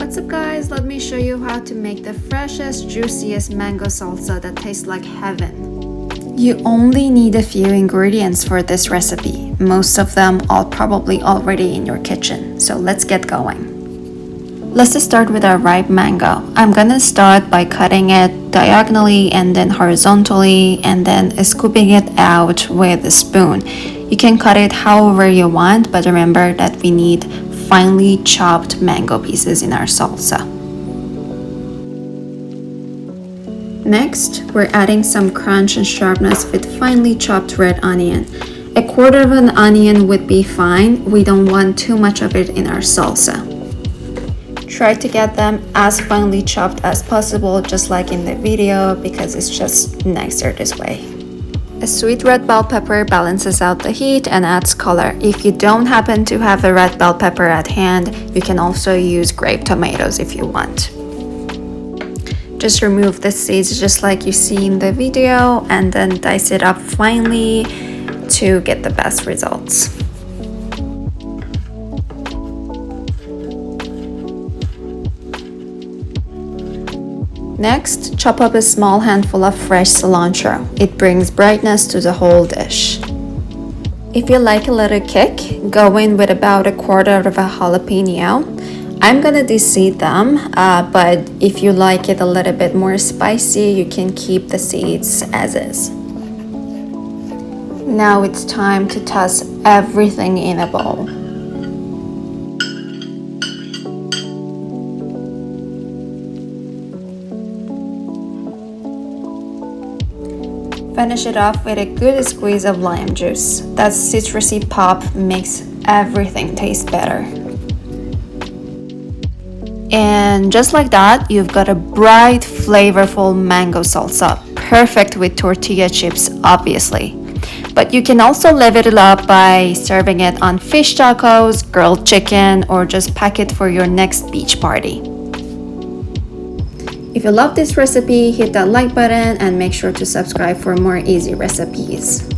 What's up guys, let me show you how to make the freshest, juiciest mango salsa that tastes like heaven. You only need a few ingredients for this recipe. Most of them are probably already in your kitchen, so let's get going. Let's just start with our ripe mango. I'm gonna start by cutting it diagonally and then horizontally and then scooping it out with a spoon. You can cut it however you want, but remember that we need finely chopped mango pieces in our salsa. Next, we're adding some crunch and sharpness with finely chopped red onion. A quarter of an onion would be fine. We don't want too much of it in our salsa. Try to get them as finely chopped as possible, just like in the video, because it's just nicer this way. A sweet red bell pepper balances out the heat and adds color. If you don't happen to have a red bell pepper at hand, you can also use grape tomatoes if you want. Just remove the seeds just like you see in the video and then dice it up finely to get the best results. Next, chop up a small handful of fresh cilantro. It brings brightness to the whole dish. If you like a little kick, go in with about a quarter of a jalapeno. I'm gonna deseed them, but if you like it a little bit more spicy, you can keep the seeds as is. Now it's time to toss everything in a bowl. Finish it off with a good squeeze of lime juice. That citrusy pop makes everything taste better. And just like that, you've got a bright, flavorful mango salsa, perfect with tortilla chips, obviously. But you can also level it up by serving it on fish tacos, grilled chicken, or just pack it for your next beach party. If you love this recipe, hit that like button and make sure to subscribe for more easy recipes.